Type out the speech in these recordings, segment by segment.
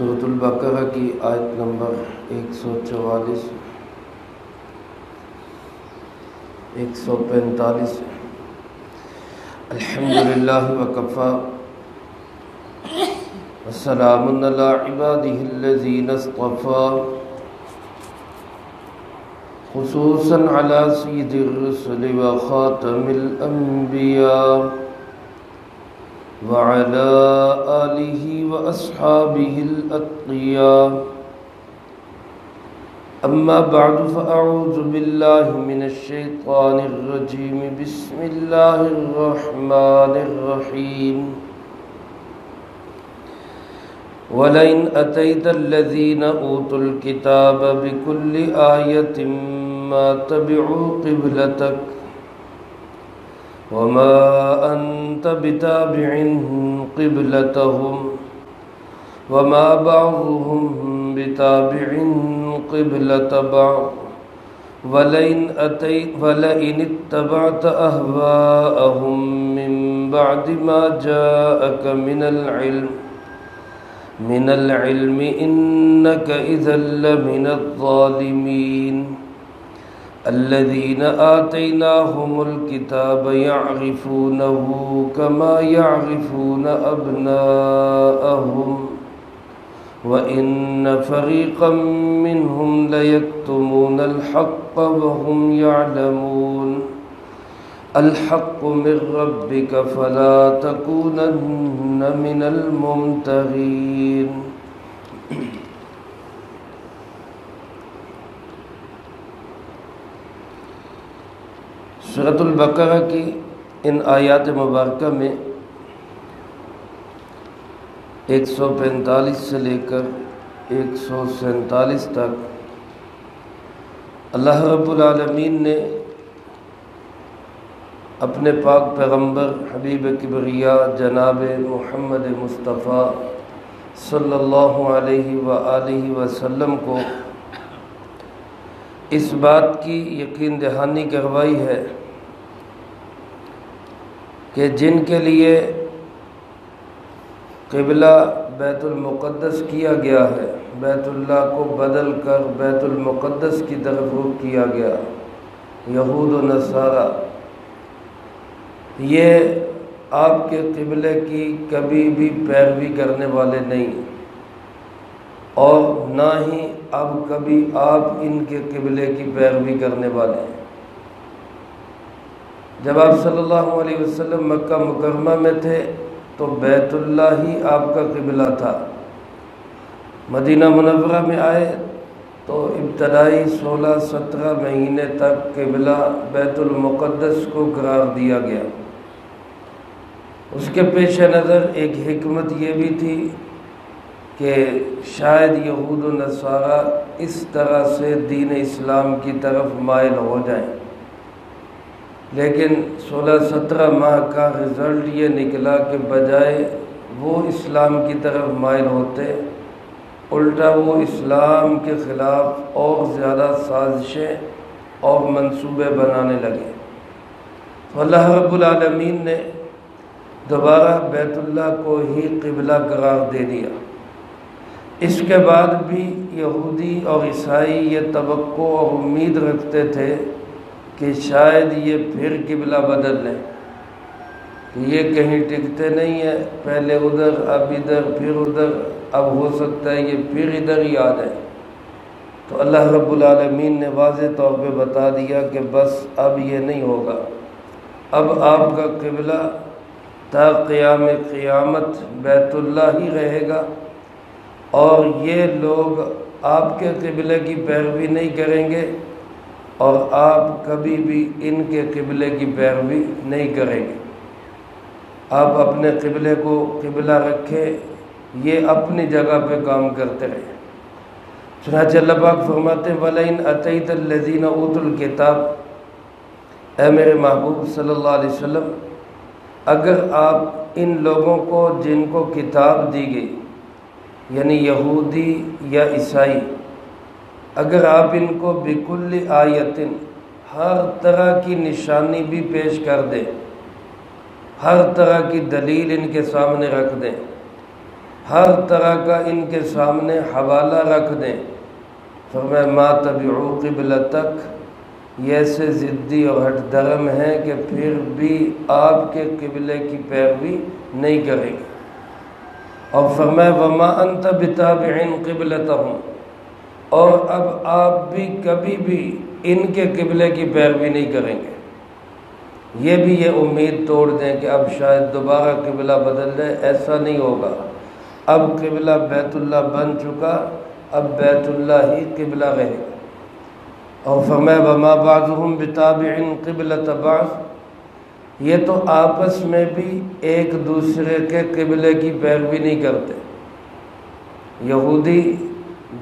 سورۃ البقرہ کی آیت نمبر 144 145 الحمدللہ وکفی وسلام علی عبادہ الذین اصطفی خصوصا علی سید الرسل وخاتم الانبیاء وعلى آلہ واصحابہ الاتقیاء اما بعد فاعوذ باللہ من الشیطان الرجیم بسم اللہ الرحمن الرحیم وَلَئِنْ أَتَيْتَ الَّذِينَ أُوتُوا الْكِتَابَ بِكُلِّ آيَةٍ مَا تَبِعُوا قِبْلَتَكَ وَمَا أَنْتَ بِتَابِعٍ قِبْلَتَهُمْ وَمَا بَعْضُهُمْ بِتَابِعٍ قِبْلَةَ بَعْضٍ وَلَئِنِ اتَّبَعْتَ أَهْوَاءَهُمْ مِنْ بَعْدِ مَا جَاءَكَ من العلم إنك إذا لمن الظالمين الذين آتيناهم الكتاب يعرفونه كما يعرفون أبناءهم وإن فريقا منهم ليكتمون الحق وهم يعلمون الحق من ربك فلا تكونن من الممترين سورۃ البقرہ کی ان آیات مبارکہ میں 145 سے لے کر 147 تک اللہ رب العالمین نے اپنے پاک پیغمبر حبیب کبریا جناب محمد مصطفیٰ صلی اللہ علیہ وآلہ وسلم کو اس بات کی یقین دہانی کروائی ہے کہ جن کے لیے قبلہ بیت المقدس کیا گیا ہے، بیت اللہ کو بدل کر بیت المقدس کی طرف رخ کیا گیا، یہود و نصارہ، یہ آپ کے قبلے کی کبھی بھی پیروی کرنے والے نہیں، اور نہ ہی اب کبھی آپ ان کے قبلے کی پیروی کرنے والے ہیں۔ جب آپ صلی اللہ علیہ وسلم مکہ مکرمہ میں تھے تو بیت اللہ ہی آپ کا قبلہ تھا۔ مدینہ منورہ میں آئے تو ابتدائی 16-17 مہینے تک قبلہ بیت المقدس کو قرار دیا گیا۔ اس کے پیش نظر ایک حکمت یہ بھی تھی کہ شاید یہود و نصارہ اس طرح سے دین اسلام کی طرف مائل ہو جائیں، لیکن 16-17 ماہ کا رزلٹ یہ نکلا کہ بجائے وہ اسلام کی طرف مائل ہوتے، الٹا وہ اسلام کے خلاف اور زیادہ سازشیں اور منصوبے بنانے لگے۔ تو اللہ رب العالمین نے دوبارہ بیت اللہ کو ہی قبلہ قرار دے دیا۔ اس کے بعد بھی یہودی اور عیسائی یہ توقع اور امید رکھتے تھے کہ شاید یہ پھر قبلہ بدل لیں، کہ یہ کہیں ٹکتے نہیں ہیں، پہلے ادھر اب ادھر پھر ادھر، اب ہو سکتا ہے یہ پھر ادھر ہی آ جائے۔ تو اللہ رب العالمین نے واضح طور پہ بتا دیا کہ بس اب یہ نہیں ہوگا، اب آپ کا قبلہ تا قیام قیامت بیت اللہ ہی رہے گا، اور یہ لوگ آپ کے قبلے کی پیروی نہیں کریں گے اور آپ کبھی بھی ان کے قبلے کی پیروی نہیں کریں گے۔ آپ اپنے قبلے کو قبلہ رکھیں، یہ اپنی جگہ پہ کام کرتے رہیں۔ چنانچہ اللہ پاک فرماتے ہیں وَلَئِنْ أَتَيْتَ الَّذِينَ أُوتُوا الْكِتَابَ، اے میرے محبوب صلی اللہ علیہ وسلم، اگر آپ ان لوگوں کو جن کو کتاب دی گئی، یعنی یہودی یا عیسائی، اگر آپ ان کو بِكُلِّ آیَةٍ ہر طرح کی نشانی بھی پیش کر دیں، ہر طرح کی دلیل ان کے سامنے رکھ دیں، ہر طرح کا ان کے سامنے حوالہ رکھ دیں۔ فرمایا ما تبعوا قبلتک، یہ ایسے ضدی اور ہٹ درم ہیں کہ پھر بھی آپ کے قبلے کی پیروی نہیں کریں گے۔ اور فرمایا وما انت بتابع قبلتہم، اور اب آپ بھی کبھی بھی ان کے قبلے کی پیروی نہیں کریں گے۔ یہ امید توڑ دیں کہ اب شاید دوبارہ قبلہ بدل جائے، ایسا نہیں ہوگا۔ اب قبلہ بیت اللہ بن چکا، اب بیت اللہ ہی قبلہ رہے گا۔ اور فرمایا وما بعضهم بتابع قبلۃ بعض، یہ تو آپس میں بھی ایک دوسرے کے قبلے کی پیروی نہیں کرتے۔ یہودی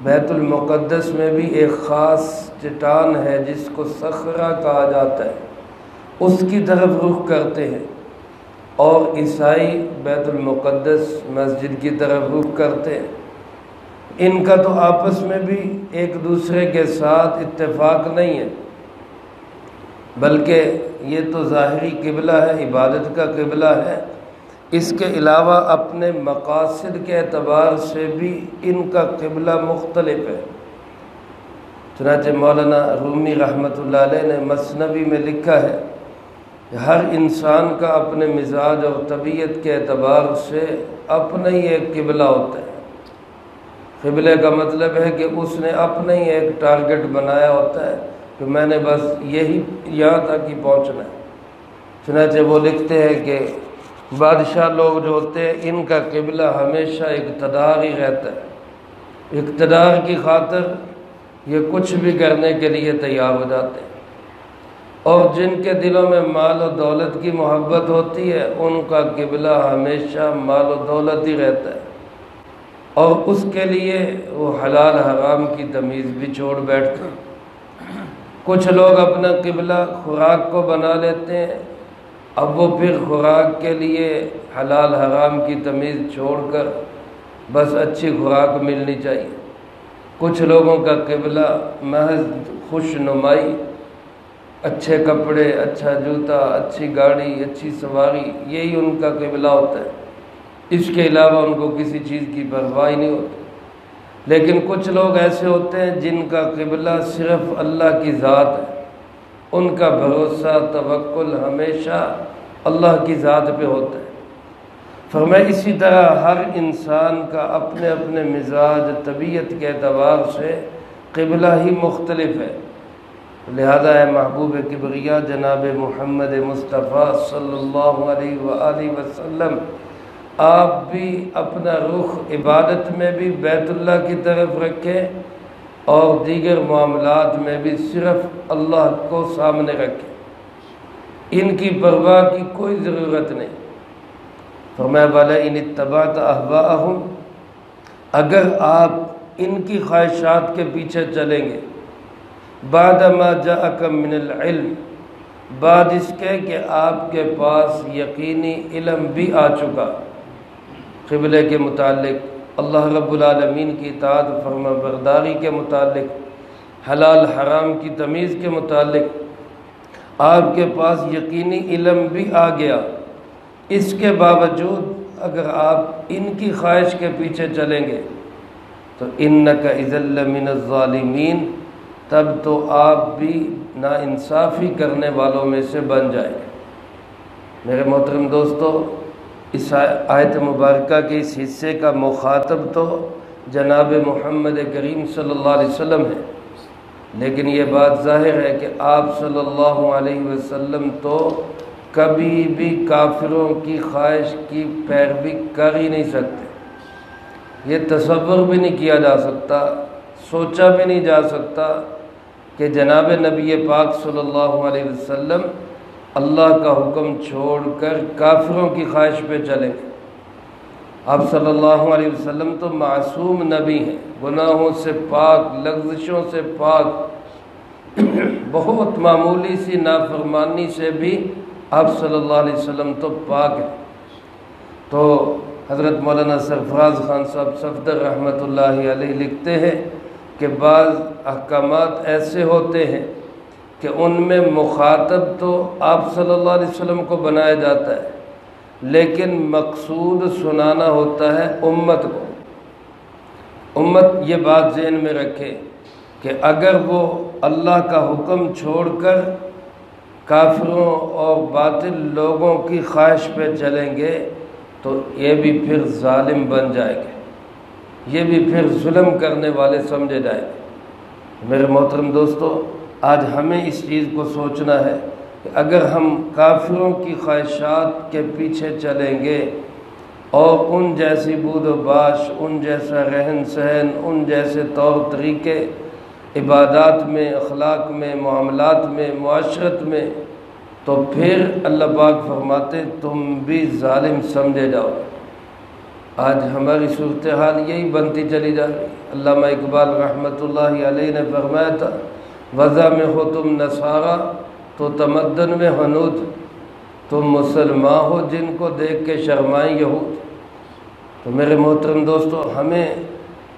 بیت المقدس میں بھی ایک خاص چٹان ہے جس کو صخرہ کہا جاتا ہے، اس کی طرف رخ کرتے ہیں، اور عیسائی بیت المقدس مسجد کی طرف رخ کرتے ہیں۔ ان کا تو آپس میں بھی ایک دوسرے کے ساتھ اتفاق نہیں ہے، بلکہ یہ تو ظاہری قبلہ ہے، عبادت کا قبلہ ہے۔ اس کے علاوہ اپنے مقاصد کے اعتبار سے بھی ان کا قبلہ مختلف ہے۔ چنانچہ مولانا رومی رحمۃ اللہ علیہ نے مثنوی میں لکھا ہے کہ ہر انسان کا اپنے مزاج اور طبیعت کے اعتبار سے اپنا ہی ایک قبلہ ہوتا ہے۔ قبلے کا مطلب ہے کہ اس نے اپنا ہی ایک ٹارگٹ بنایا ہوتا ہے کہ میں نے بس یہی یہاں تک ہی پہنچنا ہے۔ چنانچہ وہ لکھتے ہیں کہ بادشاہ لوگ جو ہوتے ہیں ان کا قبلہ ہمیشہ اقتدار ہی رہتا ہے، اقتدار کی خاطر یہ کچھ بھی کرنے کے لیے تیار ہو جاتے ہیں۔ اور جن کے دلوں میں مال و دولت کی محبت ہوتی ہے ان کا قبلہ ہمیشہ مال و دولت ہی رہتا ہے، اور اس کے لیے وہ حلال حرام کی تمیز بھی چھوڑ بیٹھتے ہیں۔ کچھ لوگ اپنا قبلہ خوراک کو بنا لیتے ہیں، اب وہ پھر خوراک کے لیے حلال حرام کی تمیز چھوڑ کر بس اچھی خوراک ملنی چاہیے۔ کچھ لوگوں کا قبلہ محض خوش نمائی، اچھے کپڑے، اچھا جوتا، اچھی گاڑی، اچھی سواری، یہی ان کا قبلہ ہوتا ہے۔ اس کے علاوہ ان کو کسی چیز کی پرواہ نہیں ہوتی۔ لیکن کچھ لوگ ایسے ہوتے ہیں جن کا قبلہ صرف اللہ کی ذات ہے، ان کا بھروسہ توکل ہمیشہ اللہ کی ذات پہ ہوتا ہے۔ فرمایا اسی طرح ہر انسان کا اپنے اپنے مزاج طبیعت کے اعتبار سے قبلہ ہی مختلف ہے۔ لہذا ہے محبوب کبریا جناب محمد مصطفیٰ صلی اللہ علیہ وآلہ وسلم، آپ بھی اپنا رخ عبادت میں بھی بیت اللہ کی طرف رکھیں اور دیگر معاملات میں بھی صرف اللہ کو سامنے رکھیں، ان کی پرواہ کی کوئی ضرورت نہیں۔ فرمایا وَلَئِنِ اتَّبَعْتَ أَهْوَاءَهُمْ، اگر آپ ان کی خواہشات کے پیچھے چلیں گے، بعد ما جاءک من العلم، بعد اس کے کہ آپ کے پاس یقینی علم بھی آ چکا قبلے کے متعلق، اللہ رب العالمین کی اطاعت فرما برداری کے متعلق، حلال حرام کی تمیز کے متعلق آپ کے پاس یقینی علم بھی آ گیا، اس کے باوجود اگر آپ ان کی خواہش کے پیچھے چلیں گے تو انک اذا لمن الظالمین، تب تو آپ بھی ناانصافی کرنے والوں میں سے بن جائیں گے۔ میرے محترم دوستو، اس آیت مبارکہ کے اس حصے کا مخاطب تو جناب محمد کریم صلی اللہ علیہ وسلم ہے، لیکن یہ بات ظاہر ہے کہ آپ صلی اللہ علیہ وسلم تو کبھی بھی کافروں کی خواہش کی پیروی کر ہی نہیں سکتے۔ یہ تصور بھی نہیں کیا جا سکتا، سوچا بھی نہیں جا سکتا کہ جناب نبی پاک صلی اللہ علیہ وسلم اللہ کا حکم چھوڑ کر کافروں کی خواہش پہ چلیں۔ آپ صلی اللہ علیہ وسلم تو معصوم نبی ہیں، گناہوں سے پاک، لغزشوں سے پاک، بہت معمولی سی نافرمانی سے بھی آپ صلی اللہ علیہ وسلم تو پاک ہیں۔ تو حضرت مولانا سرفراز خان صاحب صفدر رحمۃ اللہ علیہ لکھتے ہیں کہ بعض احکامات ایسے ہوتے ہیں کہ ان میں مخاطب تو آپ صلی اللہ علیہ وسلم کو بنایا جاتا ہے، لیکن مقصود سنانا ہوتا ہے امت کو۔ امت یہ بات ذہن میں رکھے کہ اگر وہ اللہ کا حکم چھوڑ کر کافروں اور باطل لوگوں کی خواہش پہ چلیں گے تو یہ بھی پھر ظالم بن جائے گے، یہ بھی پھر ظلم کرنے والے سمجھے جائیں گے۔ میرے محترم دوستو، آج ہمیں اس چیز کو سوچنا ہے کہ اگر ہم کافروں کی خواہشات کے پیچھے چلیں گے اور ان جیسی بود و باش، ان جیسا رہن سہن، ان جیسے طور طریقے عبادات میں، اخلاق میں، معاملات میں، معاشرت میں، تو پھر اللہ پاک فرماتے تم بھی ظالم سمجھے جاؤ۔ آج ہماری صورتحال یہی بنتی چلی جا رہی۔ علامہ اقبال رحمۃ اللہ علیہ نے فرمایا تھا وضع میں ہو تم نصارہ تو تمدن میں ہنود، تم مسلمان ہو جن کو دیکھ کے شرمائیں یہود۔ تو میرے محترم دوستو، ہمیں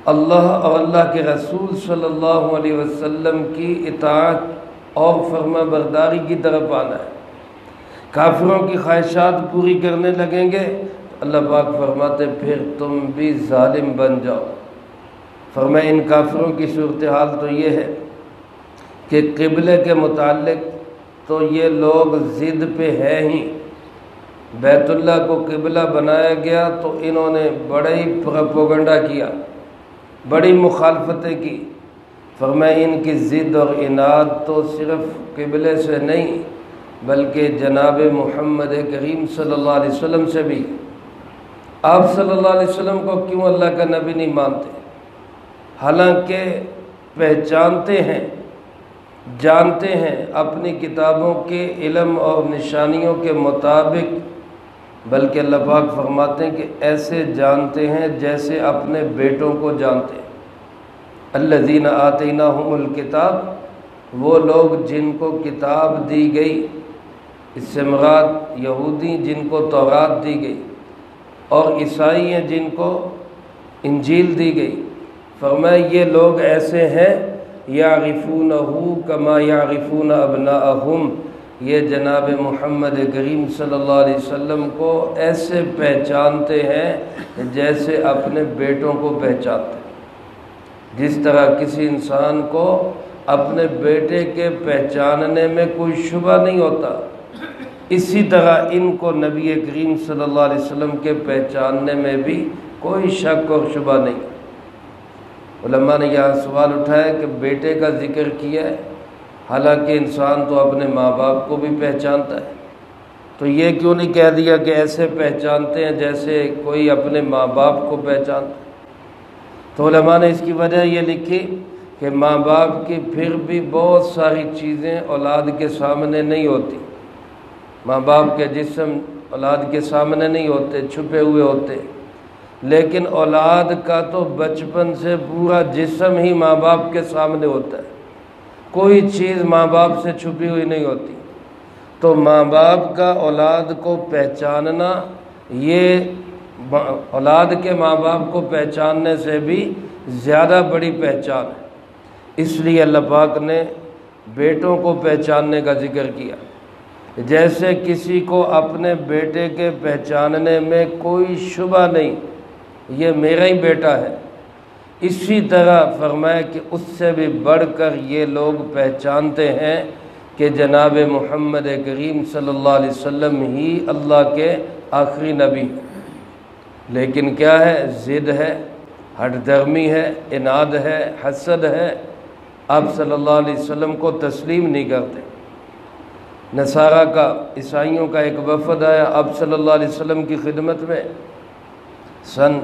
اللہ اور اللہ کے رسول صلی اللہ علیہ وسلم کی اطاعت اور فرما برداری کی طرف آنا ہے۔ کافروں کی خواہشات پوری کرنے لگیں گے تو اللہ پاک فرماتے پھر تم بھی ظالم بن جاؤ۔ فرمایا ان کافروں کی صورتحال تو یہ ہے کہ قبلے کے متعلق تو یہ لوگ ضد پہ ہے ہی، بیت اللہ کو قبلہ بنایا گیا تو انہوں نے بڑا ہی پروپیگنڈا کیا، بڑی مخالفتیں کی۔ فرمایا ان کی ضد اور عناد تو صرف قبلے سے نہیں بلکہ جناب محمد کریم صلی اللہ علیہ وسلم سے بھی۔ آپ صلی اللہ علیہ وسلم کو کیوں اللہ کا نبی نہیں مانتے؟ حالانکہ پہچانتے ہیں، جانتے ہیں اپنی کتابوں کے علم اور نشانیوں کے مطابق، بلکہ اللہ پاک فرماتے ہیں کہ ایسے جانتے ہیں جیسے اپنے بیٹوں کو جانتے ہیں۔ الذین آتیناہم الکتاب، وہ لوگ جن کو کتاب دی گئی، اس سے مراد یہودی جن کو تورات دی گئی، اور عیسائی ہیں جن کو انجیل دی گئی۔ فرمایا یہ لوگ ایسے ہیں یعرفونہ کما یعرفون ابناءہم، یہ جناب محمد کریم صلی اللہ علیہ وسلم کو ایسے پہچانتے ہیں جیسے اپنے بیٹوں کو پہچانتے ہیں۔ جس طرح کسی انسان کو اپنے بیٹے کے پہچاننے میں کوئی شبہ نہیں ہوتا، اسی طرح ان کو نبی کریم صلی اللہ علیہ وسلم کے پہچاننے میں بھی کوئی شک اور شبہ نہیں۔ علماء نے یہاں سوال اٹھایا کہ بیٹے کا ذکر کیا ہے، حالانکہ انسان تو اپنے ماں باپ کو بھی پہچانتا ہے، تو یہ کیوں نہیں کہہ دیا کہ ایسے پہچانتے ہیں جیسے کوئی اپنے ماں باپ کو پہچانتا ہے؟ تو علماء نے اس کی وجہ یہ لکھی کہ ماں باپ کی پھر بھی بہت ساری چیزیں اولاد کے سامنے نہیں ہوتی۔ ماں باپ کے جسم اولاد کے سامنے نہیں ہوتے، چھپے ہوئے ہوتے، لیکن اولاد کا تو بچپن سے پورا جسم ہی ماں باپ کے سامنے ہوتا ہے، کوئی چیز ماں باپ سے چھپی ہوئی نہیں ہوتی۔ تو ماں باپ کا اولاد کو پہچاننا، یہ اولاد کے ماں باپ کو پہچاننے سے بھی زیادہ بڑی پہچان ہے۔ اس لیے اللہ پاک نے بیٹوں کو پہچاننے کا ذکر کیا، جیسے کسی کو اپنے بیٹے کے پہچاننے میں کوئی شبہ نہیں، یہ میرا ہی بیٹا ہے، اسی طرح فرمایا کہ اس سے بھی بڑھ کر یہ لوگ پہچانتے ہیں کہ جناب محمد کریم صلی اللہ علیہ وسلم ہی اللہ کے آخری نبی۔ لیکن کیا ہے؟ ضد ہے، ہٹ درمی ہے، عناد ہے، حسد ہے، آپ صلی اللہ علیہ وسلم کو تسلیم نہیں کرتے۔ نصارہ کا، عیسائیوں کا ایک وفد آیا آپ صلی اللہ علیہ وسلم کی خدمت میں سن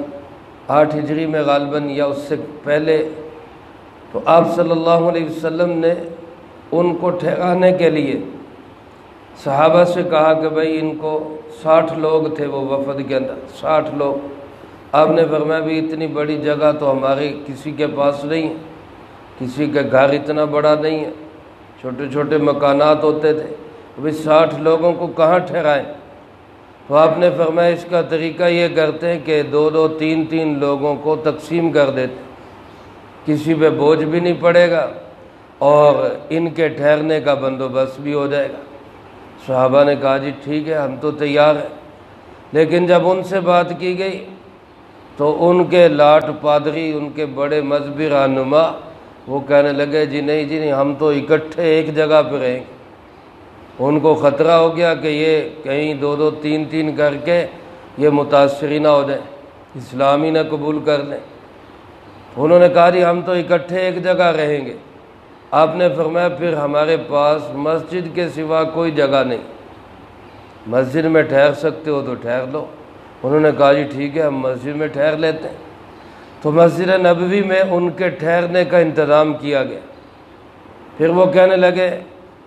8 ہجری میں غالباً یا اس سے پہلے، تو آپ صلی اللہ علیہ وسلم نے ان کو ٹھہرانے کے لیے صحابہ سے کہا کہ بھائی ان کو 60 لوگ تھے وہ وفد کے اندر، 60 لوگ۔ آپ نے فرمایا بھی اتنی بڑی جگہ تو ہمارے کسی کے پاس نہیں ہے، کسی کا گھر اتنا بڑا نہیں ہے، چھوٹے چھوٹے مکانات ہوتے تھے، بھائی 60 لوگوں کو کہاں ٹھہرائیں؟ تو آپ نے فرمایا اس کا طریقہ یہ کرتے ہیں کہ 2-2 3-3 لوگوں کو تقسیم کر دیتے، کسی پہ بوجھ بھی نہیں پڑے گا اور ان کے ٹھہرنے کا بندوبست بھی ہو جائے گا۔ صحابہ نے کہا جی ٹھیک ہے، ہم تو تیار ہیں، لیکن جب ان سے بات کی گئی تو ان کے لاٹ پادری، ان کے بڑے مذہبی رہنما، وہ کہنے لگے جی نہیں، ہم تو اکٹھے ایک جگہ پہ رہیں گے۔ ان کو خطرہ ہو گیا کہ یہ کہیں 2 3 کر کے یہ متاثری نہ ہو جائیں، اسلام ہی نہ قبول کر لیں۔ انہوں نے کہا جی ہم تو اکٹھے ایک جگہ رہیں گے۔ آپ نے فرمایا پھر ہمارے پاس مسجد کے سوا کوئی جگہ نہیں، مسجد میں ٹھہر سکتے ہو تو ٹھہر لو۔ انہوں نے کہا جی ٹھیک ہے، ہم مسجد میں ٹھہر لیتے ہیں۔ تو مسجد نبوی میں ان کے ٹھہرنے کا انتظام کیا گیا۔ پھر وہ کہنے لگے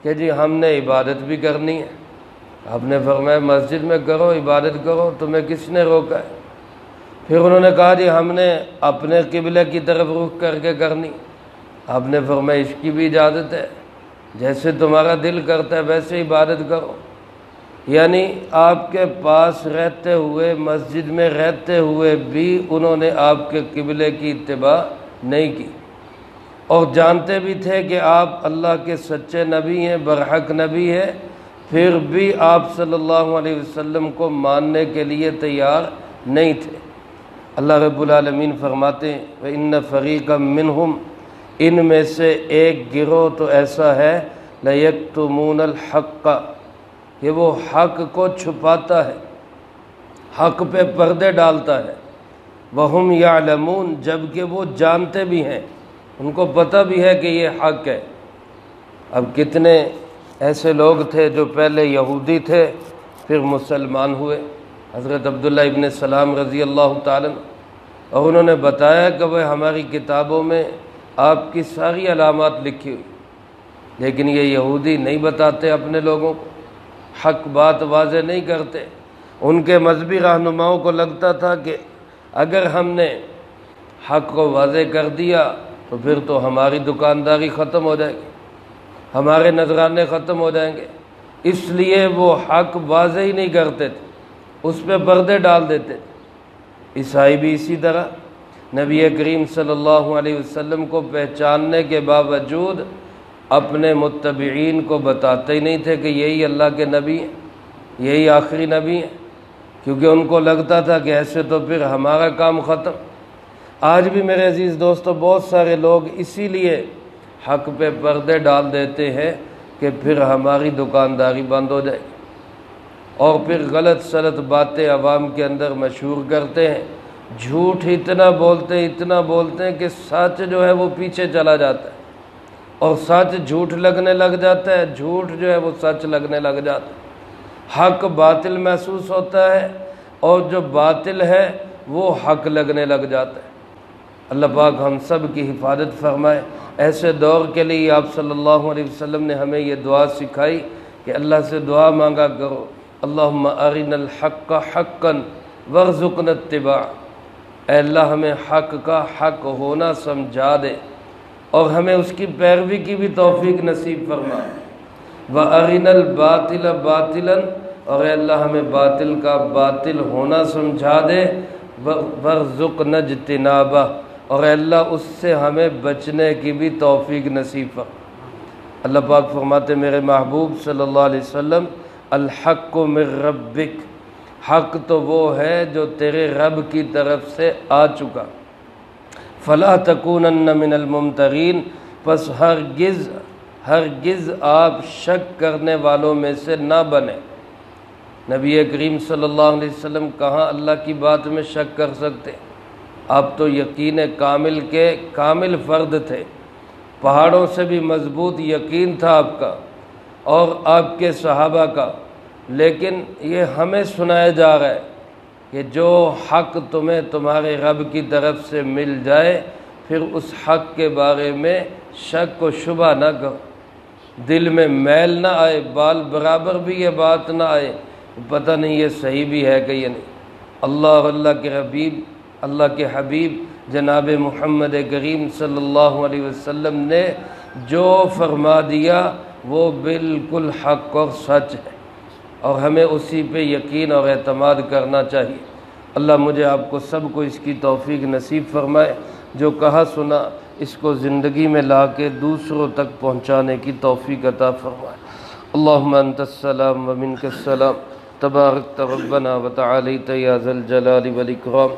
کہ جی ہم نے عبادت بھی کرنی ہے۔ آپ نے فرمایا مسجد میں کرو، عبادت کرو، تمہیں کس نے روکا ہے؟ پھر انہوں نے کہا جی ہم نے اپنے قبلے کی طرف رخ کر کے کرنی۔ آپ نے فرمایا اس کی بھی اجازت ہے، جیسے تمہارا دل کرتا ہے ویسے عبادت کرو۔ یعنی آپ کے پاس رہتے ہوئے، مسجد میں رہتے ہوئے بھی انہوں نے آپ کے قبلے کی اتباع نہیں کی، اور جانتے بھی تھے کہ آپ اللہ کے سچے نبی ہیں، برحق نبی ہیں، پھر بھی آپ صلی اللہ علیہ وسلم کو ماننے کے لیے تیار نہیں تھے۔ اللہ رب العالمین فرماتے ہیں وَإِنَّ فَرِيقًا مِّنْهُمْ، ان میں سے ایک گروہ تو ایسا ہے لَيَكْتُمُونَ الْحَقَّ، کہ وہ حق کو چھپاتا ہے، حق پہ پردے ڈالتا ہے، وَهُمْ يَعْلَمُونَ، جبکہ وہ جانتے بھی ہیں، ان کو پتہ بھی ہے کہ یہ حق ہے۔ اب کتنے ایسے لوگ تھے جو پہلے یہودی تھے پھر مسلمان ہوئے، حضرت عبداللہ ابن سلام رضی اللہ تعالیٰ عنہ، اور انہوں نے بتایا کہ وہ ہماری کتابوں میں آپ کی ساری علامات لکھی ہوئی، لیکن یہ یہودی نہیں بتاتے اپنے لوگوں کو، حق بات واضح نہیں کرتے۔ ان کے مذہبی رہنماؤں کو لگتا تھا کہ اگر ہم نے حق کو واضح کر دیا تو پھر تو ہماری دکانداری ختم ہو جائے گی، ہمارے نذرانے ختم ہو جائیں گے، اس لیے وہ حق واضح ہی نہیں کرتے تھے، اس پہ پردے ڈال دیتے تھے۔ عیسائی بھی اسی طرح نبی کریم صلی اللہ علیہ وسلم کو پہچاننے کے باوجود اپنے متبعین کو بتاتے ہی نہیں تھے کہ یہی اللہ کے نبی ہیں، یہی آخری نبی ہیں، کیونکہ ان کو لگتا تھا کہ ایسے تو پھر ہمارا کام ختم۔ آج بھی میرے عزیز دوستو بہت سارے لوگ اسی لیے حق پہ پردے ڈال دیتے ہیں کہ پھر ہماری دکانداری بند ہو جائے، اور پھر غلط سلط باتیں عوام کے اندر مشہور کرتے ہیں، جھوٹ اتنا بولتے ہیں کہ سچ جو ہے وہ پیچھے چلا جاتا ہے، اور سچ جھوٹ لگنے لگ جاتا ہے، جھوٹ جو ہے وہ سچ لگنے لگ جاتا ہے، حق باطل محسوس ہوتا ہے، اور جو باطل ہے وہ حق لگنے لگ جاتا ہے۔ اللہ پاک ہم سب کی حفاظت فرمائے۔ ایسے دور کے لیے آپ صلی اللہ علیہ وسلم نے ہمیں یہ دعا سکھائی کہ اللہ سے دعا مانگا کرو، اللہم ارنا الحق حقا وارزقنا اتباع، اے اللہ ہمیں حق کا حق ہونا سمجھا دے اور ہمیں اس کی پیروی کی بھی توفیق نصیب فرما، وارنا الباطل باطلا، اور اے اللہ ہمیں باطل کا باطل ہونا سمجھا دے، وارزقنا اجتنابہ، اور اے اللہ اس سے ہمیں بچنے کی بھی توفیق نصیب فرما۔ اللہ پاک فرماتے میرے محبوب صلی اللہ علیہ وسلم الحق من ربک، حق تو وہ ہے جو تیرے رب کی طرف سے آ چکا، فلا تکونن من الممترین، پس ہرگز آپ شک کرنے والوں میں سے نہ بنے۔ نبی کریم صلی اللہ علیہ وسلم کہاں اللہ کی بات میں شک کر سکتے؟ آپ تو یقین کامل کے کامل فرد تھے، پہاڑوں سے بھی مضبوط یقین تھا آپ کا اور آپ کے صحابہ کا، لیکن یہ ہمیں سنایا جا رہا ہے کہ جو حق تمہیں تمہارے رب کی طرف سے مل جائے پھر اس حق کے بارے میں شک و شبہ نہ کرو، دل میں میل نہ آئے، بال برابر بھی یہ بات نہ آئے پتہ نہیں یہ صحیح بھی ہے کہ یہ نہیں۔ اللہ اور اللہ کے حبیب جناب محمد کریم صلی اللہ علیہ وسلم نے جو فرما دیا وہ بالکل حق اور سچ ہے، اور ہمیں اسی پہ یقین اور اعتماد کرنا چاہیے۔ اللہ مجھے آپ کو سب کو اس کی توفیق نصیب فرمائے، جو کہا سنا اس کو زندگی میں لا کے دوسروں تک پہنچانے کی توفیق عطا فرمائے۔ اللہم انت السلام و منک السلام تباركت ربنا وتعاليت يا ذا الجلال والإكرام.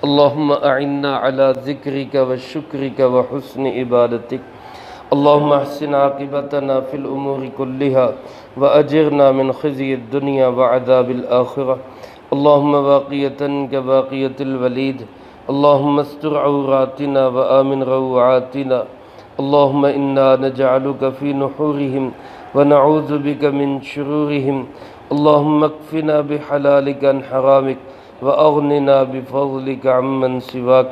اللهم أعنا على ذكرك وشكرك وحسن عبادتك. اللهم احسن عاقبتنا في الأمور كلها وأجرنا من خزي الدنيا وعذاب الآخرة. اللهم باقية كباقية الوليد. اللهم استر عوراتنا وآمن روعاتنا. اللهم إنا نجعلك في نحورهم ونعوذ بك من شرورهم. اللهم اكفنا بحلالك عن حرامك وأغننا بفضلك عمن سواك.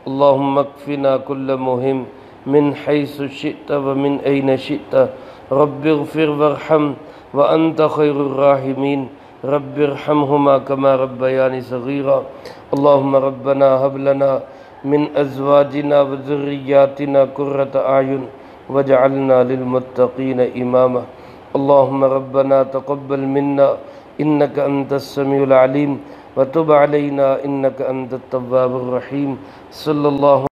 اللهم اكفنا كل مهم من حيث شئت ومن أين شئت. رب اغفر وارحم وأنت خير الراحمين. رب ارحمهما كما ربياني صغيرا. اللهم ربنا هب لنا من أزواجنا وذرياتنا قرة أعين واجعلنا للمتقين إماما. اللهم ربنا تقبل منا إنك أنت السميع العليم وتب علينا إنك أنت التواب الرحيم. صلى الله